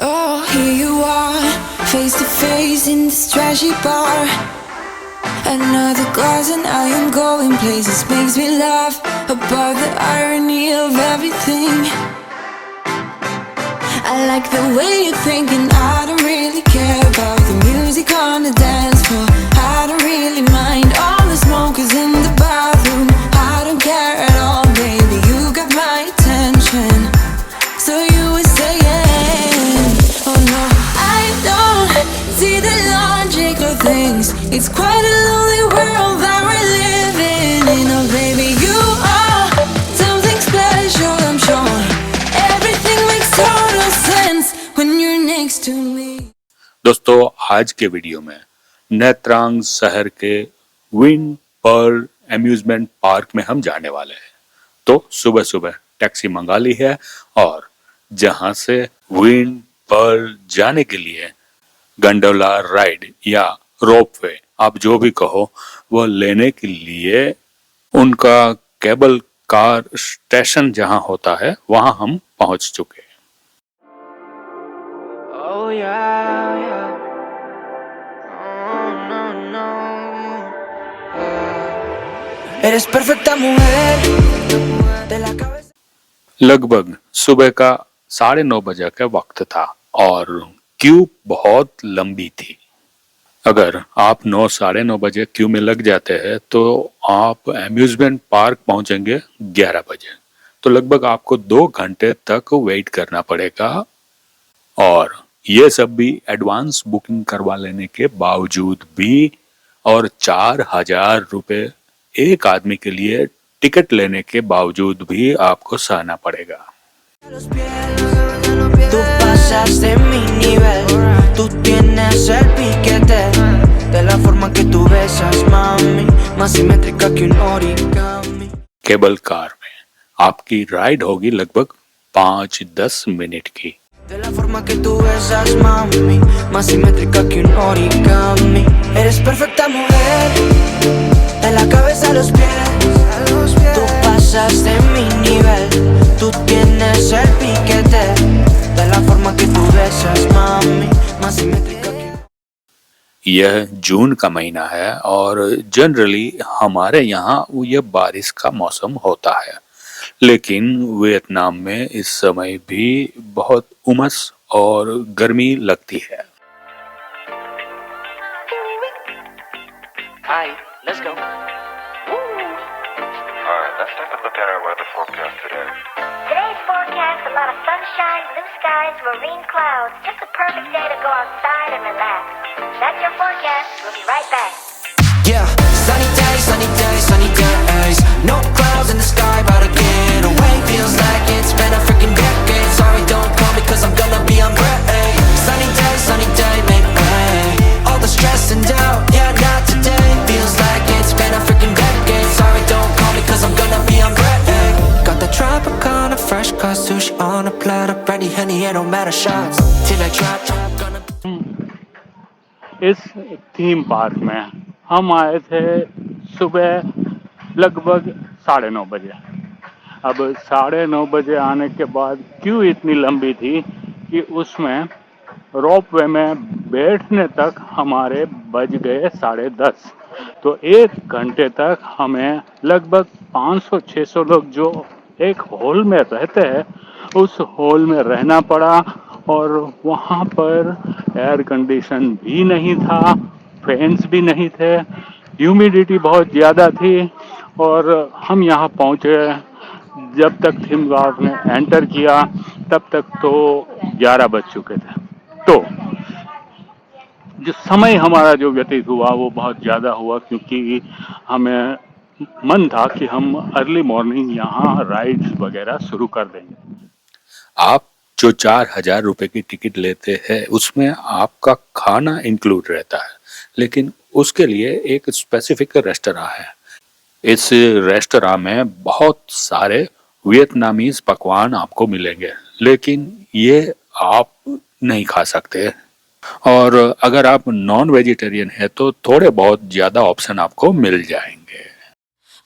Oh, here you are, face to face in this trashy bar. Another glass and I am going places. Makes me laugh about the irony of everything. I like the way you're thinking. I don't really care about the music on the dance floor. I don't really mind all the smokers in the bathroom. I don't care at all, baby, you got my attention. So you were saying, oh no, I don't see the logic of things. It's quite a lonely world that we're living in. Oh baby, you are something special, I'm sure. Everything makes total sense when you're next to me. दोस्तों, आज के video में नेत्रांग शहर के wind Perl amusement park में हम जाने वाले हैं। तो सुबह सुबह टैक्सी मंगा ली है और जहां से विंड पर्ल जाने के लिए गंडोला राइड या रोपवे, आप जो भी कहो, वो लेने के लिए उनका केबल कार स्टेशन जहां होता है वहां हम पहुंच चुके हैं। Oh yeah, yeah. Oh no, no. Eres perfecta mujer. De la cabeza. लगभग सुबह का 9:30 बजे का वक्त था और क्यू बहुत लंबी थी। अगर आप 9-9:30 बजे क्यू में लग जाते हैं तो आप एम्यूजमेंट पार्क पहुंचेंगे 11 बजे। तो लगभग आपको 2 घंटे तक वेट करना पड़ेगा और ये सब भी एडवांस बुकिंग करवा लेने के बावजूद भी और 4,000 रुपए एक आदमी के लिए टिकट लेने के बावजूद भी आपको सहना पड़ेगा। Tú pasas de mi nivel. Tú tienes el piquete. De la forma que tú besas, mami. Más simétrica que un origami. Cable car में आपकी राइड होगी लगभग 5-10 मिनट की। De la forma que tú besas, mami. Más simétrica que un origami. Eres perfecta mujer. De la cabeza a los pies. Tú pasas de mi nivel. Tú tienes el piquete. De la forma que tú besas, mami. Más simétrica que... यह जून का महीना है और generally हमारे यहाँ ये बारिश का मौसम होता है, लेकिन वियतनाम में इस समय भी बहुत उमस और गर्मी लगती है। Hi, let's go. Alright, let's take a look at our weather forecast today. Today's forecast, a lot of sunshine, blue skies, marine clouds. Just a perfect day to go outside and relax. That's your forecast. We'll be right back. Yeah, sunny days, sunny days, sunny days. No clouds in the sky, about to get away. Feels like it's been a freaking decade. Sorry, don't call me cause I'm gonna be on break. Sunny day, make way. All the stress and doubt, yeah, not today. Feels like it's been a freaking decade. Sorry, don't call me cause I'm gonna be on break. Got the Tropicana, fresh cut sushi on a platter. Brandy, Henny, it don't matter, shots till I drop, gonna... इस theme park में हम आए थे सुबह लगभग 9:30 बजे। अब 9:30 बजे आने के बाद क्यू इतनी लंबी थी कि उसमें रोपवे में बैठने तक हमारे बज गए 10:30। तो 1 घंटे तक हमें लगभग 500-600 लोग जो एक हॉल में रहते हैं उस हॉल में रहना पड़ा और वहाँ पर एयर कंडीशन भी नहीं था, फैंस भी नहीं थे, ह्यूमिडिटी बहुत ज़्यादा थी और हम यहाँ पहुँचे जब तक थीम पार्क ने एंटर किया तब तक तो 11 बज चुके थे। तो जो समय हमारा जो व्यतीत हुआ वो बहुत ज़्यादा हुआ क्योंकि हमें मन था कि हम अर्ली मॉर्निंग यहाँ राइड्स वगैरह शुरू कर देंगे। आप जो 4,000 रुपए की टिकट लेते हैं उसमें आपका खाना इंक्लूड रहता है, लेकिन उसके लिए एक स्पेसिफिक रेस्टोरेंट है। इस रेस्टोरेंट में बहुत सारे वियतनामीज पकवान आपको मिलेंगे, लेकिन ये आप नहीं खा सकते। और अगर आप नॉन वेजिटेरियन है तो थोड़े बहुत ज्यादा ऑप्शन आपको मिल जाएंगे।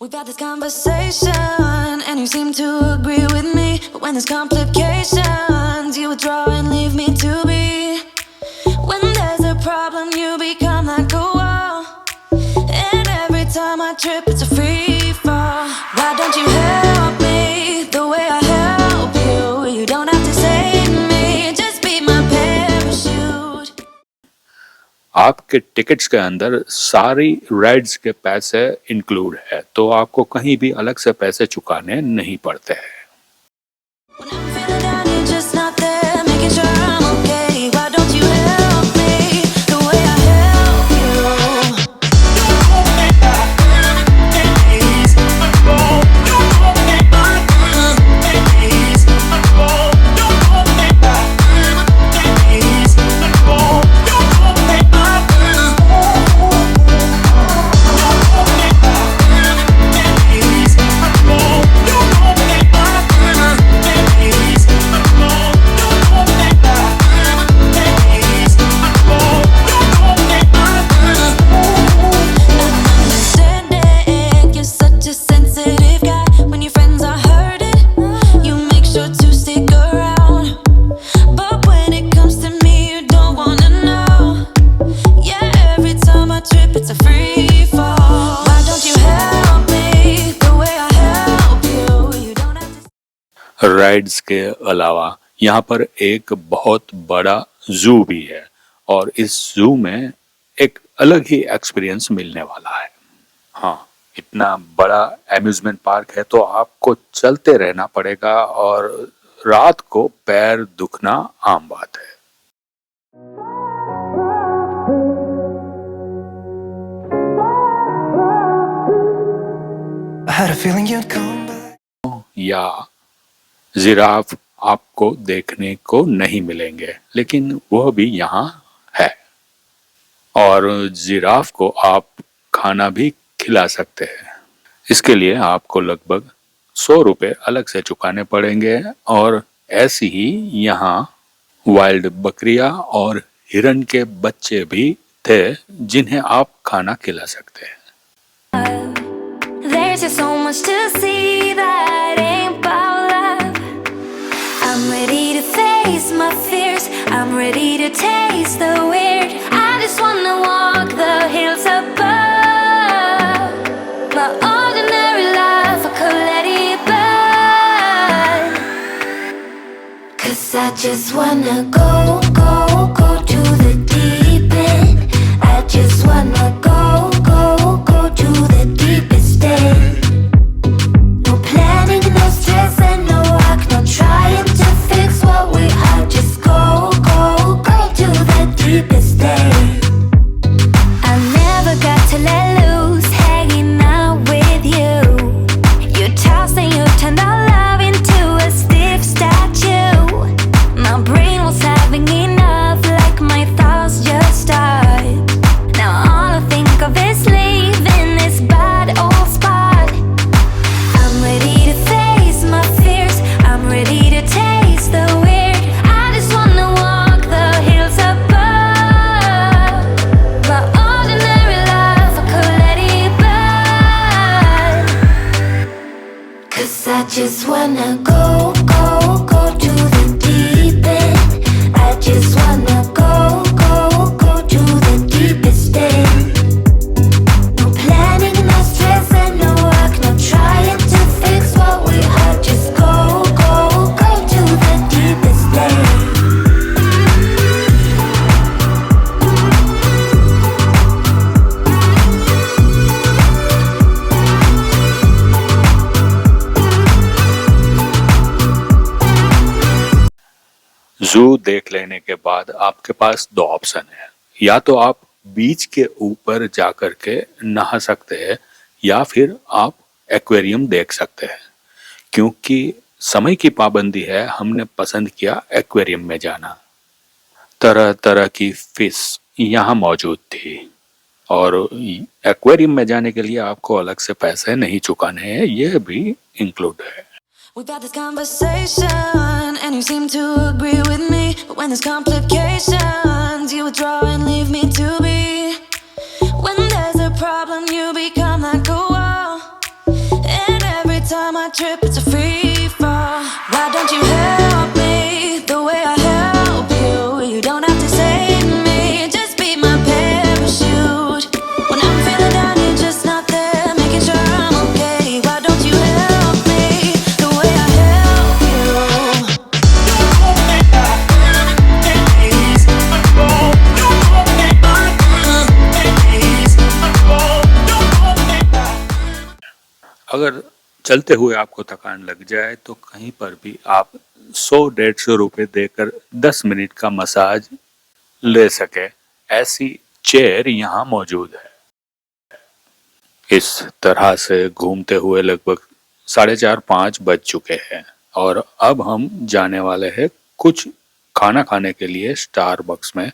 We've had this conversation and you seem to agree with me, but when there's complications you withdraw and leave me to be trip, it's a free fall. Why don't you help me the way I help you? You don't have to save me, just be my parachute. आपके tickets के अंदर सारी rides के पैसे include है, तो आपको कहीं भी अलग से पैसे चुकाने नहीं पड़ते हैं। When I'm feeling down, you're just not there, making sure I'm okay. Why don't you help me the way I help you? Understanding, you're such a sensitive guy. When your friends are hurting, you make sure to stick around. But when it comes to me, you don't wanna know. Yeah, every time I trip, it's a free fall. Why don't you help me the way I help you? You don't have to. Rides के अलावा यहाँ पर एक बहुत बड़ा जू भी है, और इस जू में एक अलग ही एक्सपीरियंस मिलने वाला है। हाँ, इतना बड़ा एम्यूजमेंट पार्क है तो आपको चलते रहना पड़ेगा, और रात को पैर दुखना आम बात है। I had a feeling you'd come back. या जिराफ आपको देखने को नहीं मिलेंगे, लेकिन वह भी यहाँ है, और जिराफ को आप खाना भी खिला सकते हैं। इसके लिए आपको लगभग 100 रुपए अलग से चुकाने पड़ेंगे, और ऐसी ही यहाँ वाइल्ड बकरियां और हिरन के बच्चे भी थे जिन्हें आप खाना खिला सकते हैं। There's just so much to see that ain't about love. I'm ready to face my fears. I'm ready to taste the weird. I just wanna walk the hills above. My ordinary life, I could let it burn. 'Cause I just wanna go to the deep end. I just wanna go to the deepest end. No planning, no stress, and no work, no trying to fix what we are. Just go to the deepest end. I never got to let loose, hanging out with you. You tossed and you turned our love into a stiff statue. My brain was having enough, like my thoughts just stopped. Now all I think of is leaving this bad old spot. I'm ready to face my fears. I'm ready to taste the weird. I just wanna walk the hills above. My ordinary life, I could let it burn. 'Cause I just wanna go to the deep end. I just wanna go to the deepest end. No planning, no stress, and no work, no trying to fix what we are. Just go to the deepest end. जू देख लेने के बाद आपके पास 2 option है। या तो आप बीच के ऊपर जाकर के नहा सकते हैं, या फिर आप एक्वेरियम देख सकते हैं। क्योंकि समय की पाबंदी है, हमने पसंद किया एक्वेरियम में जाना। तरह तरह की फिश यहाँ मौजूद थी, और एक्वेरियम में जाने के लिए आपको अलग से पैसे नहीं चुकाने हैं, यह भी इंक्लूड है। We've had this conversation, and you seem to agree with me. But when there's complications, you withdraw and leave me to be. When there's a problem, you become like a wall. And every time I trip, it's a free fall. Why don't you help me the way I help you? You don't have to save me, just be my parachute. When I'm feeling down, you're just not there, making अगर चलते हुए आपको थकान लग जाए तो कहीं पर भी आप 100-150 रुपए देकर 10 मिनट का मसाज ले सके, ऐसी चेयर यहाँ मौजूद है। इस तरह से घूमते हुए लगभग 4:30-5 बज चुके हैं और अब हम जाने वाले हैं कुछ खाना खाने के लिए स्टारबक्स में।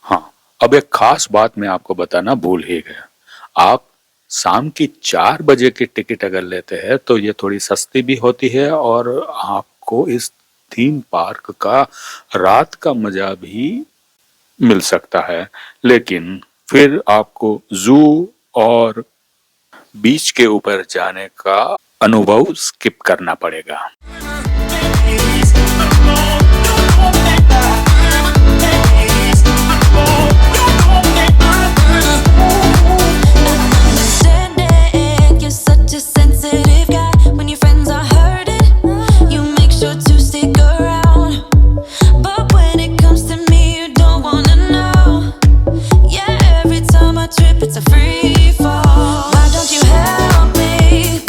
हाँ, अब एक खास बात मैं आपको बताना भूल ही गया। आप शाम की 4 बजे की टिकट अगर लेते हैं तो ये थोड़ी सस्ती भी होती है और आपको इस थीम पार्क का रात का मजा भी मिल सकता है, लेकिन फिर आपको जू और बीच के ऊपर जाने का अनुभव स्किप करना पड़ेगा। Understanding, you're such a sensitive guy. When your friends are hurting, you make sure to stick around. But when it comes to me, you don't wanna know. Yeah, every time I trip, it's a free fall. Why don't you help me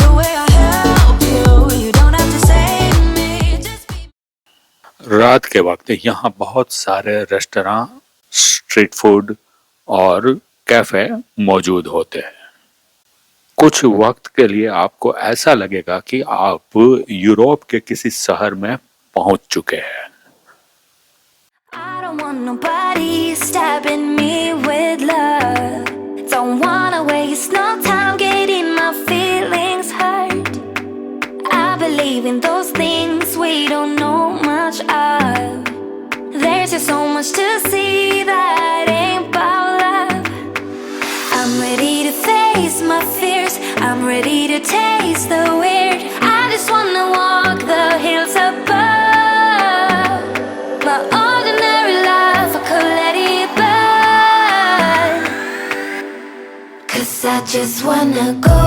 the way I help you? You don't have to save me, just be. रात के वक्त यहाँ बहुत सारे restaurant, street food और cafe मौजूद होते हैं। कुछ वक्त के लिए आपको ऐसा लगेगा कि आप यूरोप के किसी शहर में पहुंच चुके हैं। I don't want nobody stabbing me with love. Don't wanna waste no time getting my feelings hurt. I believe in those things we don't know much of. There's just so much to see that ain't about love. I'm ready to face my fears. I'm ready to taste the weird. I just wanna walk the hills above. My ordinary life, I could let it burn. 'Cause I just wanna go